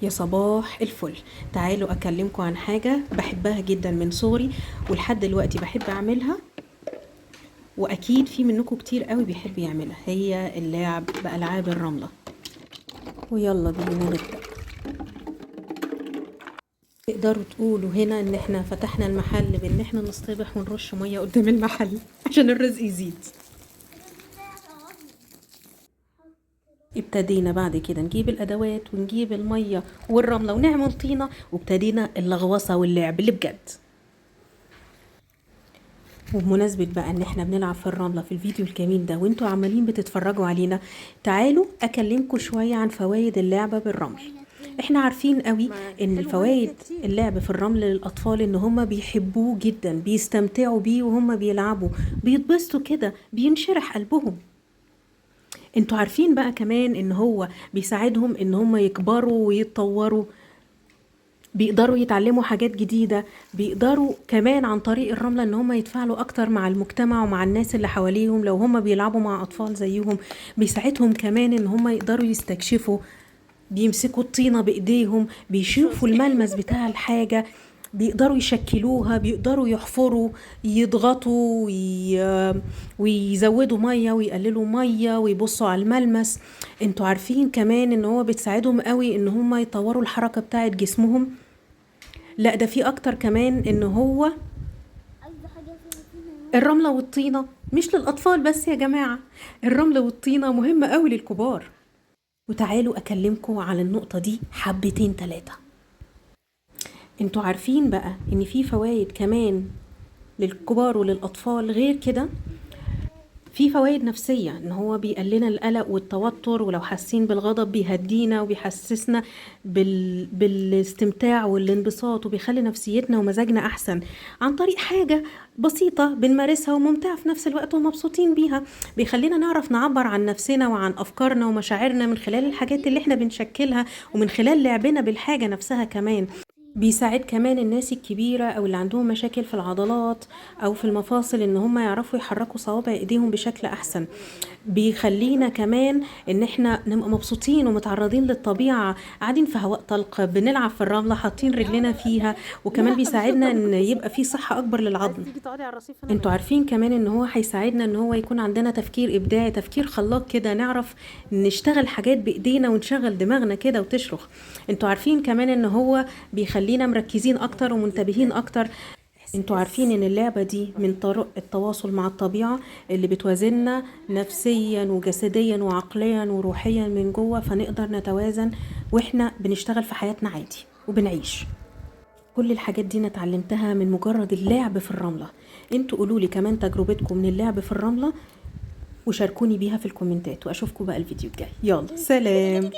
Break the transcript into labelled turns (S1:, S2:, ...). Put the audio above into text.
S1: يا صباح الفل. تعالوا اكلمكم عن حاجة بحبها جدا من صغري ولحد دلوقتي بحب اعملها، واكيد في منكم كتير قوي بيحب يعملها، هي اللعب بألعاب الرملة. ويلا بينا نبدأ. تقدروا تقولوا هنا ان احنا فتحنا المحل بان احنا نصطبح ونرش مية قدام المحل عشان الرزق يزيد. ابتدينا بعد كده نجيب الادوات ونجيب المية والرملة ونعمل طينة، وابتدينا اللغوصة واللعب اللي بجد. وبمناسبة بقى ان احنا بنلعب في الرملة في الفيديو الجميل ده وانتوا عمالين بتتفرجوا علينا، تعالوا اكلمكم شوية عن فوائد اللعبة بالرمل. احنا عارفين قوي ان الفوائد اللعب في الرمل للاطفال ان هم بيحبوه جدا، بيستمتعوا بيه وهم بيلعبوا، بيتبسطوا كده، بينشرح قلبهم. انتوا عارفين بقى كمان ان هو بيساعدهم ان هم يكبروا ويتطوروا، بيقدروا يتعلموا حاجات جديدة، بيقدروا كمان عن طريق الرملة ان هم يتفاعلوا اكتر مع المجتمع ومع الناس اللي حواليهم لو هم بيلعبوا مع اطفال زيهم. بيساعدهم كمان ان هم يقدروا يستكشفوا، بيمسكوا الطينة بايديهم، بيشوفوا الملمس بتاع الحاجة، بيقدروا يشكلوها، بيقدروا يحفروا، يضغطوا ويزودوا مية ويقللوا مية ويبصوا على الملمس. انتوا عارفين كمان ان هو بتساعدهم قوي ان هم يطوروا الحركة بتاعة جسمهم. لا ده في اكتر كمان ان هو الرملة والطينة مش للاطفال بس يا جماعة، الرملة والطينة مهمة قوي للكبار. وتعالوا اكلمكم على النقطة دي حبتين تلاتة. انتوا عارفين بقى ان في فوائد كمان للكبار وللاطفال غير كده؟ في فوائد نفسية، ان هو بيقللنا القلق والتوتر، ولو حاسين بالغضب بيهدينا وبيحسسنا بالاستمتاع والانبساط، وبيخلي نفسيتنا ومزاجنا احسن عن طريق حاجة بسيطة بنمارسها وممتعة في نفس الوقت ومبسوطين بيها. بيخلينا نعرف نعبر عن نفسنا وعن افكارنا ومشاعرنا من خلال الحاجات اللي احنا بنشكلها، ومن خلال لعبنا بالحاجة نفسها كمان. بيساعد كمان الناس الكبيرة أو اللي عندهم مشاكل في العضلات أو في المفاصل إن هم يعرفوا يحركوا صوابع إيديهم بشكل أحسن. بيخلينا كمان إن إحنا نبقى مبسوطين ومتعرضين للطبيعة، قاعدين في هواء طلق، بنلعب في الرملة حاطين رجلنا فيها، وكمان بيساعدنا إن يبقى في صحة أكبر للعظم. انتوا عارفين كمان ان هو هيساعدنا ان هو يكون عندنا تفكير ابداعي، تفكير خلاق كده، نعرف نشتغل حاجات بايدينا ونشغل دماغنا كده وتشرخ. انتوا عارفين كمان ان هو بيخلينا مركزين اكتر ومنتبهين اكتر. انتوا عارفين ان اللعبة دي من طرق التواصل مع الطبيعة اللي بتوازننا نفسيا وجسديا وعقليا وروحيا من جوه، فنقدر نتوازن واحنا بنشتغل في حياتنا عادي وبنعيش. كل الحاجات دي انا اتعلمتها من مجرد اللعب في الرملة. انتوا قولولي كمان تجربتكم من اللعب في الرملة وشاركوني بيها في الكومنتات، واشوفكم بقى الفيديو الجاي. يلا سلام.